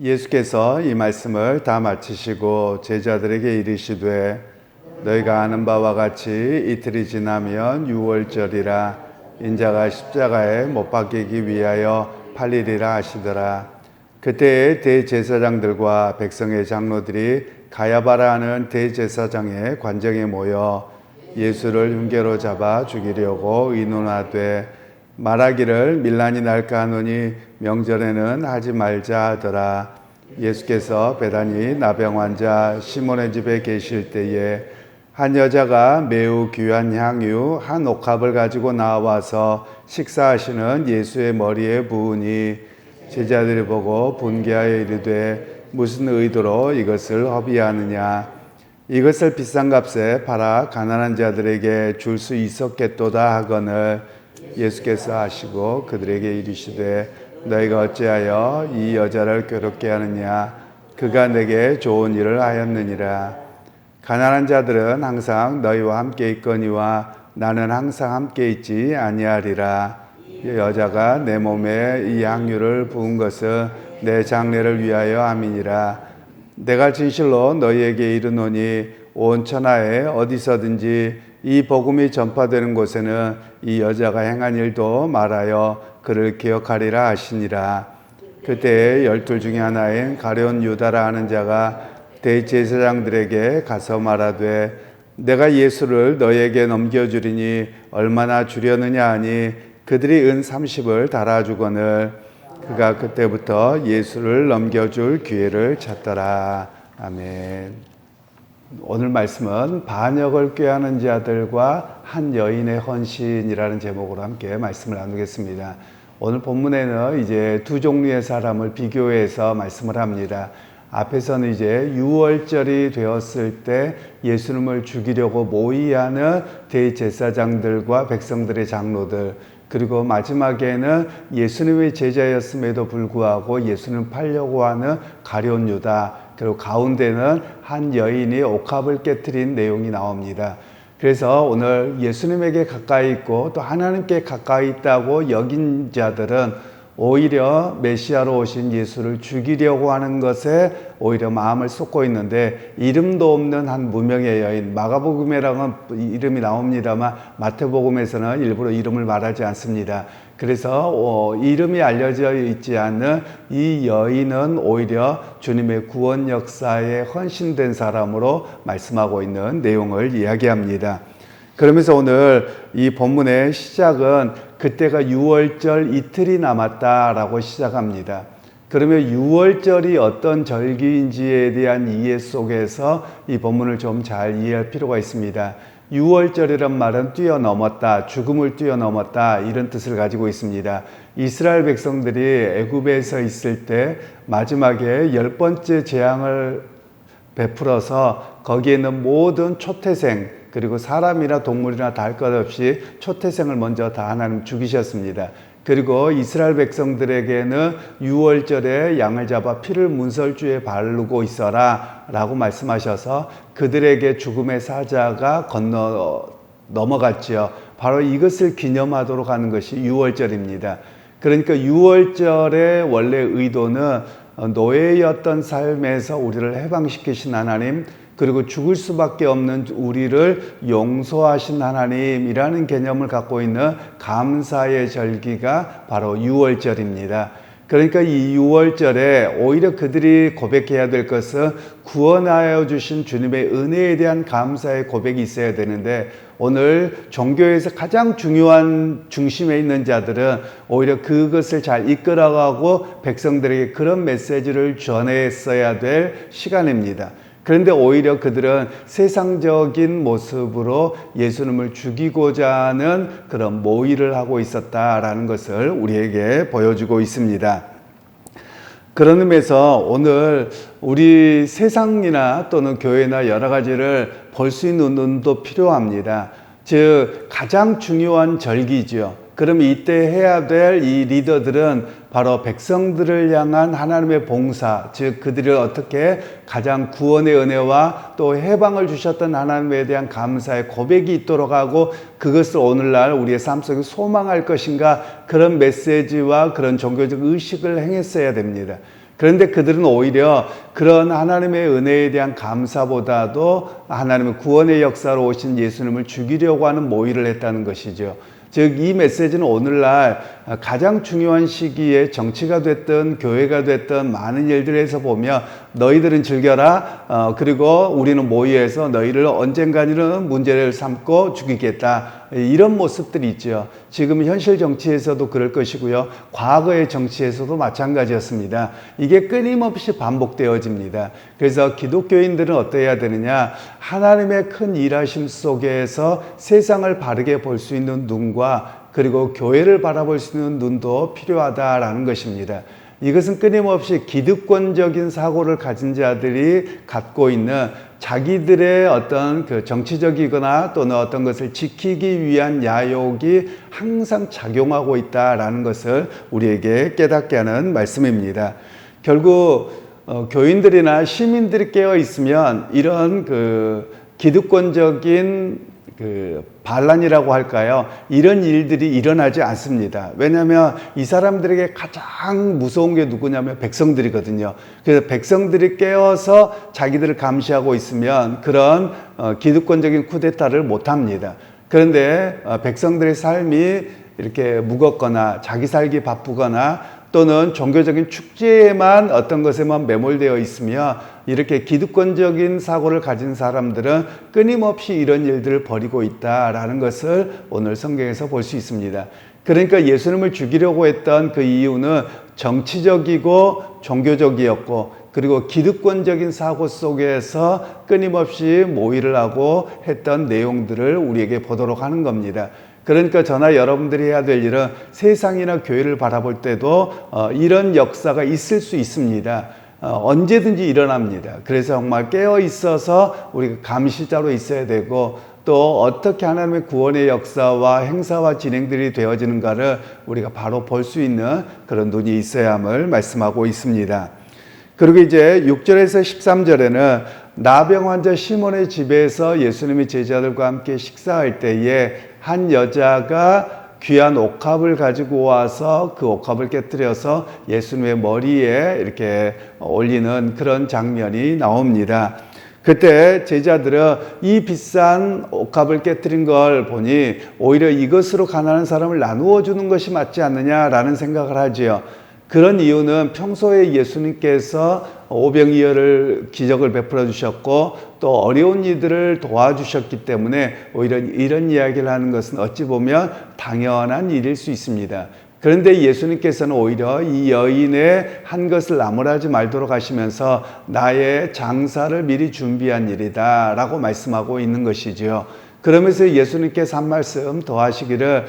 예수께서 이 말씀을 다 마치시고 제자들에게 이르시되 너희가 아는 바와 같이 이틀이 지나면 유월절이라 인자가 십자가에 못 박히기 위하여 팔리리라 하시더라. 그때 대제사장들과 백성의 장로들이 가야바라 하는 대제사장의 관정에 모여 예수를 흉계로 잡아 죽이려고 의논하되 말하기를 밀란이 날까 하노니 명절에는 하지 말자 하더라. 예수께서 베다니 나병 환자 시몬의 집에 계실 때에 한 여자가 매우 귀한 향유 한 옥합을 가지고 나와서 식사하시는 예수의 머리에 부으니 제자들이 보고 분개하여 이르되 무슨 의도로 이것을 허비하느냐. 이것을 비싼 값에 팔아 가난한 자들에게 줄 수 있었겠도다 하거늘 예수께서 하시고 그들에게 이르시되 너희가 어찌하여 이 여자를 괴롭게 하느냐. 그가 내게 좋은 일을 하였느니라. 가난한 자들은 항상 너희와 함께 있거니와 나는 항상 함께 있지 아니하리라. 이 여자가 내 몸에 이 향유를 부은 것은 내 장례를 위하여 함이니라. 내가 진실로 너희에게 이르노니 온 천하에 어디서든지 이 복음이 전파되는 곳에는 이 여자가 행한 일도 말하여 그를 기억하리라 하시니라. 그때 12 중에 하나인 가룟 유다라 하는 자가 대제사장들에게 가서 말하되 내가 예수를 너희에게 넘겨주리니 얼마나 주려느냐 하니 그들이 은 30을 달아주거늘 그가 그때부터 예수를 넘겨줄 기회를 찾더라. 아멘. 오늘 말씀은 반역을 꾀하는 자들과 한 여인의 헌신이라는 제목으로 함께 말씀을 나누겠습니다. 오늘 본문에는 이제 두 종류의 사람을 비교해서 말씀을 합니다. 앞에서는 이제 유월절이 되었을 때 예수님을 죽이려고 모의하는 대제사장들과 백성들의 장로들, 그리고 마지막에는 예수님의 제자였음에도 불구하고 예수님을 팔려고 하는 가룟 유다, 그리고 가운데는 한 여인이 옥합을 깨트린 내용이 나옵니다. 그래서 오늘 예수님에게 가까이 있고 또 하나님께 가까이 있다고 여긴 자들은 오히려 메시아로 오신 예수를 죽이려고 하는 것에 오히려 마음을 쏟고 있는데, 이름도 없는 한 무명의 여인, 마가복음에랑은 이름이 나옵니다만 마태복음에서는 일부러 이름을 말하지 않습니다. 그래서 이름이 알려져 있지 않는 이 여인은 오히려 주님의 구원 역사에 헌신된 사람으로 말씀하고 있는 내용을 이야기합니다. 그러면서 오늘 이 본문의 시작은 그때가 유월절 이틀이 남았다라고 시작합니다. 그러면 유월절이 어떤 절기인지에 대한 이해 속에서 이 본문을 좀 잘 이해할 필요가 있습니다. 유월절이란 말은 뛰어넘었다, 죽음을 뛰어넘었다, 이런 뜻을 가지고 있습니다. 이스라엘 백성들이 애굽에서 있을 때 마지막에 10번째 재앙을 베풀어서 거기에 있는 모든 초태생, 그리고 사람이나 동물이나 다 할 것 없이 초태생을 먼저 다 하나님 죽이셨습니다. 그리고 이스라엘 백성들에게는 유월절에 양을 잡아 피를 문설주에 바르고 있어라 라고 말씀하셔서 그들에게 죽음의 사자가 넘어갔죠. 바로 이것을 기념하도록 하는 것이 유월절입니다. 그러니까 유월절의 원래 의도는 노예였던 삶에서 우리를 해방시키신 하나님, 그리고 죽을 수밖에 없는 우리를 용서하신 하나님이라는 개념을 갖고 있는 감사의 절기가 바로 유월절입니다. 그러니까 이 유월절에 오히려 그들이 고백해야 될 것은 구원하여 주신 주님의 은혜에 대한 감사의 고백이 있어야 되는데, 오늘 종교에서 가장 중요한 중심에 있는 자들은 오히려 그것을 잘 이끌어가고 백성들에게 그런 메시지를 전했어야 될 시간입니다. 그런데 오히려 그들은 세상적인 모습으로 예수님을 죽이고자 하는 그런 모의를 하고 있었다라는 것을 우리에게 보여주고 있습니다. 그런 의미에서 오늘 우리 세상이나 또는 교회나 여러 가지를 볼 수 있는 눈도 필요합니다. 즉 가장 중요한 절기죠. 그럼 이때 해야 될 이 리더들은 바로 백성들을 향한 하나님의 봉사, 즉 그들을 어떻게 가장 구원의 은혜와 또 해방을 주셨던 하나님에 대한 감사의 고백이 있도록 하고 그것을 오늘날 우리의 삶 속에 소망할 것인가, 그런 메시지와 그런 종교적 의식을 행했어야 됩니다. 그런데 그들은 오히려 그런 하나님의 은혜에 대한 감사보다도 하나님의 구원의 역사로 오신 예수님을 죽이려고 하는 모의를 했다는 것이죠. 즉 이 메시지는 오늘날 가장 중요한 시기에 정치가 됐든 교회가 됐든 많은 일들에서 보면 너희들은 즐겨라, 그리고 우리는 모의해서 너희를 언젠가는 문제를 삼고 죽이겠다, 이런 모습들이 있죠. 지금 현실 정치에서도 그럴 것이고요, 과거의 정치에서도 마찬가지였습니다. 이게 끊임없이 반복되어집니다. 그래서 기독교인들은 어떠해야 되느냐, 하나님의 큰 일하심 속에서 세상을 바르게 볼 수 있는 눈과 그리고 교회를 바라볼 수 있는 눈도 필요하다라는 것입니다. 이것은 끊임없이 기득권적인 사고를 가진 자들이 갖고 있는 자기들의 어떤 그 정치적이거나 또는 어떤 것을 지키기 위한 야욕이 항상 작용하고 있다라는 것을 우리에게 깨닫게 하는 말씀입니다. 결국 교인들이나 시민들이 깨어 있으면 이런 그 기득권적인 반란이라고 할까요? 이런 일들이 일어나지 않습니다. 왜냐하면 이 사람들에게 가장 무서운 게 누구냐면 백성들이거든요. 그래서 백성들이 깨어서 자기들을 감시하고 있으면 그런 기득권적인 쿠데타를 못합니다. 그런데 백성들의 삶이 이렇게 무겁거나 자기 살기 바쁘거나 또는 종교적인 축제에만 어떤 것에만 매몰되어 있으며 이렇게 기득권적인 사고를 가진 사람들은 끊임없이 이런 일들을 벌이고 있다라는 것을 오늘 성경에서 볼 수 있습니다. 그러니까 예수님을 죽이려고 했던 그 이유는 정치적이고 종교적이었고 그리고 기득권적인 사고 속에서 끊임없이 모의를 하고 했던 내용들을 우리에게 보도록 하는 겁니다. 그러니까 저나 여러분들이 해야 될 일은 세상이나 교회를 바라볼 때도 이런 역사가 있을 수 있습니다. 언제든지 일어납니다. 그래서 정말 깨어 있어서 우리가 감시자로 있어야 되고 또 어떻게 하나님의 구원의 역사와 행사와 진행들이 되어지는가를 우리가 바로 볼 수 있는 그런 눈이 있어야 함을 말씀하고 있습니다. 그리고 이제 6절에서 13절에는 나병 환자 시몬의 집에서 예수님이 제자들과 함께 식사할 때에 한 여자가 귀한 옥합을 가지고 와서 그 옥합을 깨뜨려서 예수님의 머리에 이렇게 올리는 그런 장면이 나옵니다. 그때 제자들은 이 비싼 옥합을 깨뜨린 걸 보니 오히려 이것으로 가난한 사람을 나누어 주는 것이 맞지 않느냐라는 생각을 하지요. 그런 이유는 평소에 예수님께서 오병이어를 기적을 베풀어 주셨고 또 어려운 이들을 도와주셨기 때문에 오히려 이런 이야기를 하는 것은 어찌 보면 당연한 일일 수 있습니다. 그런데 예수님께서는 오히려 이 여인의 한 것을 나무라지 말도록 하시면서 나의 장사를 미리 준비한 일이다 라고 말씀하고 있는 것이지요. 그러면서 예수님께서 한 말씀 더 하시기를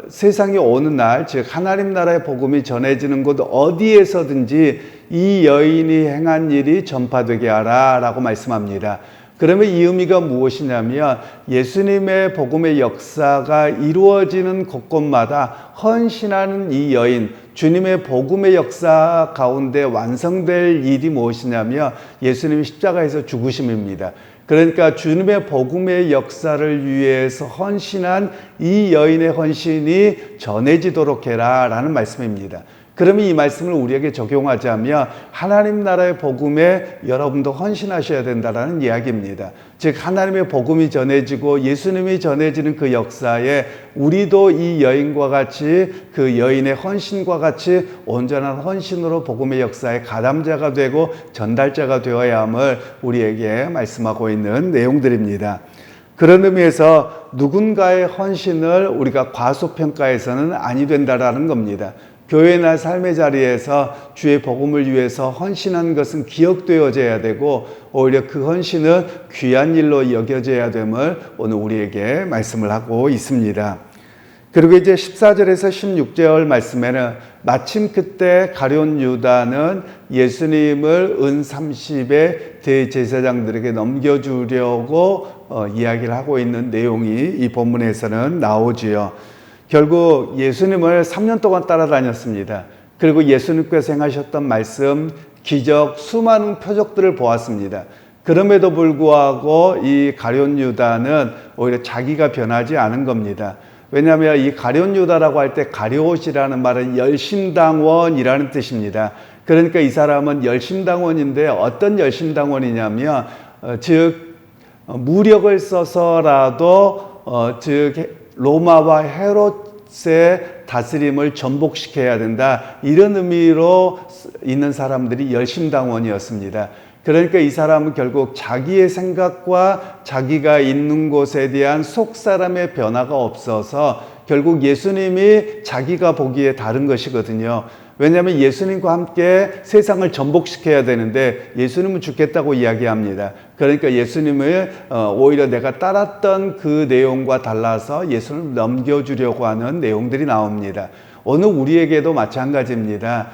세상에 오는 날, 즉 하나님 나라의 복음이 전해지는 곳 어디에서든지 이 여인이 행한 일이 전파되게 하라 라고 말씀합니다. 그러면 이 의미가 무엇이냐면 예수님의 복음의 역사가 이루어지는 곳곳마다 헌신하는 이 여인, 주님의 복음의 역사 가운데 완성될 일이 무엇이냐면 예수님이 십자가에서 죽으심입니다. 그러니까 주님의 복음의 역사를 위해서 헌신한 이 여인의 헌신이 전해지도록 해라 라는 말씀입니다. 그러면 이 말씀을 우리에게 적용하자면 하나님 나라의 복음에 여러분도 헌신하셔야 된다는 이야기입니다. 즉 하나님의 복음이 전해지고 예수님이 전해지는 그 역사에 우리도 이 여인과 같이 그 여인의 헌신과 같이 온전한 헌신으로 복음의 역사에 가담자가 되고 전달자가 되어야 함을 우리에게 말씀하고 있는 내용들입니다. 그런 의미에서 누군가의 헌신을 우리가 과소평가해서는 아니 된다라는 겁니다. 교회나 삶의 자리에서 주의 복음을 위해서 헌신한 것은 기억되어져야 되고 오히려 그 헌신은 귀한 일로 여겨져야 됨을 오늘 우리에게 말씀을 하고 있습니다. 그리고 이제 14절에서 16절 말씀에는 마침 그때 가룟 유다는 예수님을 은 30의 대제사장들에게 넘겨주려고 이야기를 하고 있는 내용이 이 본문에서는 나오지요. 결국 예수님을 3년 동안 따라다녔습니다. 그리고 예수님께서 행하셨던 말씀, 기적, 수많은 표적들을 보았습니다. 그럼에도 불구하고 이 가룟 유다는 오히려 자기가 변하지 않은 겁니다. 왜냐하면 이 가룟 유다라고 할 때 가룟이라는 말은 열심당원이라는 뜻입니다. 그러니까 이 사람은 열심당원인데 어떤 열심당원이냐면 즉 무력을 써서라도 즉 로마와 헤롯의 다스림을 전복시켜야 된다, 이런 의미로 있는 사람들이 열심당원이었습니다. 그러니까 이 사람은 결국 자기의 생각과 자기가 있는 곳에 대한 속사람의 변화가 없어서 결국 예수님이 자기가 보기에 다른 것이거든요. 왜냐하면 예수님과 함께 세상을 전복시켜야 되는데 예수님은 죽겠다고 이야기합니다. 그러니까 예수님을 오히려 내가 따랐던 그 내용과 달라서 예수님을 넘겨주려고 하는 내용들이 나옵니다. 오늘 우리에게도 마찬가지입니다.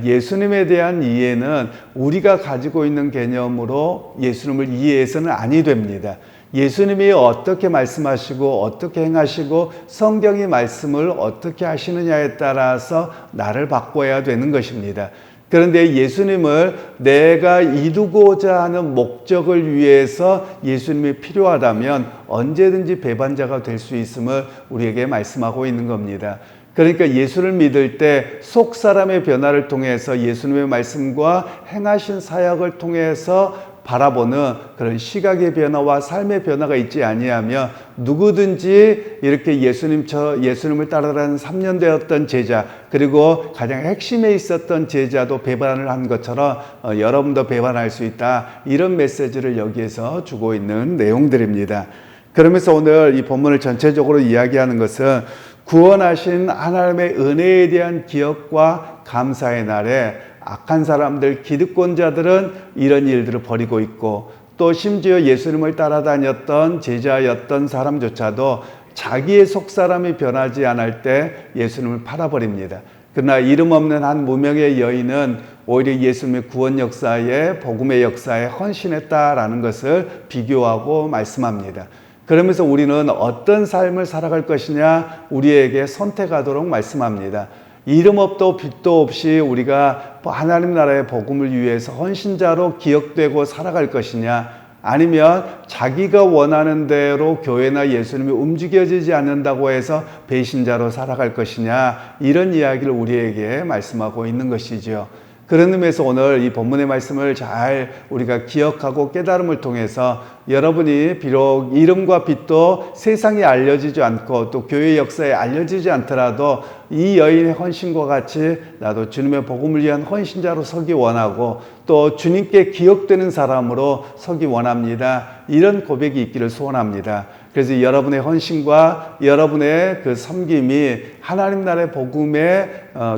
예수님에 대한 이해는 우리가 가지고 있는 개념으로 예수님을 이해해서는 아니 됩니다. 예수님이 어떻게 말씀하시고 어떻게 행하시고 성경의 말씀을 어떻게 하시느냐에 따라서 나를 바꿔야 되는 것입니다. 그런데 예수님을 내가 이루고자 하는 목적을 위해서 예수님이 필요하다면 언제든지 배반자가 될 수 있음을 우리에게 말씀하고 있는 겁니다. 그러니까 예수를 믿을 때 속 사람의 변화를 통해서 예수님의 말씀과 행하신 사역을 통해서 바라보는 그런 시각의 변화와 삶의 변화가 있지 아니하면 누구든지 이렇게 예수님을 따라가는 3년 되었던 제자, 그리고 가장 핵심에 있었던 제자도 배반을 한 것처럼 여러분도 배반할 수 있다, 이런 메시지를 여기에서 주고 있는 내용들입니다. 그러면서 오늘 이 본문을 전체적으로 이야기하는 것은 구원하신 하나님의 은혜에 대한 기억과 감사의 날에 악한 사람들, 기득권자들은 이런 일들을 벌이고 있고, 또 심지어 예수님을 따라다녔던 제자였던 사람조차도 자기의 속사람이 변하지 않을 때 예수님을 팔아버립니다. 그러나 이름 없는 한 무명의 여인은 오히려 예수님의 구원 역사에, 복음의 역사에 헌신했다라는 것을 비교하고 말씀합니다. 그러면서 우리는 어떤 삶을 살아갈 것이냐 우리에게 선택하도록 말씀합니다. 이름 없도 빛도 없이 우리가 하나님 나라의 복음을 위해서 헌신자로 기억되고 살아갈 것이냐, 아니면 자기가 원하는 대로 교회나 예수님이 움직여지지 않는다고 해서 배신자로 살아갈 것이냐, 이런 이야기를 우리에게 말씀하고 있는 것이죠. 그런 의미에서 오늘 이 본문의 말씀을 잘 우리가 기억하고 깨달음을 통해서 여러분이 비록 이름과 빛도 세상에 알려지지 않고 또 교회 역사에 알려지지 않더라도 이 여인의 헌신과 같이 나도 주님의 복음을 위한 헌신자로 서기 원하고 또 주님께 기억되는 사람으로 서기 원합니다, 이런 고백이 있기를 소원합니다. 그래서 여러분의 헌신과 여러분의 그 섬김이 하나님 나라의 복음에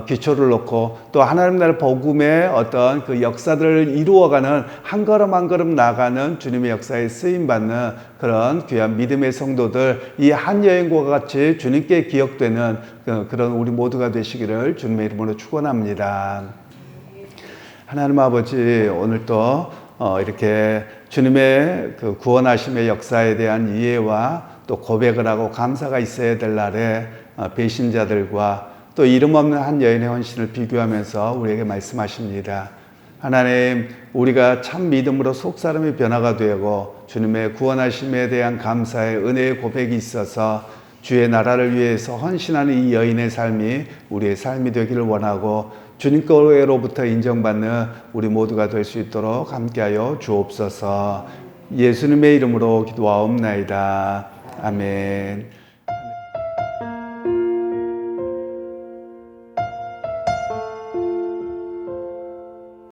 기초를 놓고 또 하나님 나라의 복음의 어떤 그 역사들을 이루어가는 한 걸음 한 걸음 나아가는 주님의 역사에 쓰임받는 그런 귀한 믿음의 성도들, 이 한 여인과 같이 주님께 기억되는 그런 우리 모두가 되시기를 주님의 이름으로 축원합니다. 하나님 아버지, 오늘도 이렇게 주님의 그 구원하심의 역사에 대한 이해와 또 고백을 하고 감사가 있어야 될 날에 배신자들과 또 이름 없는 한 여인의 헌신을 비교하면서 우리에게 말씀하십니다. 하나님, 우리가 참 믿음으로 속사람의 변화가 되고 주님의 구원하심에 대한 감사의 은혜의 고백이 있어서 주의 나라를 위해서 헌신하는 이 여인의 삶이 우리의 삶이 되기를 원하고 주님께로부터 인정받는 우리 모두가 될 수 있도록 함께하여 주옵소서. 예수님의 이름으로 기도하옵나이다. 아멘.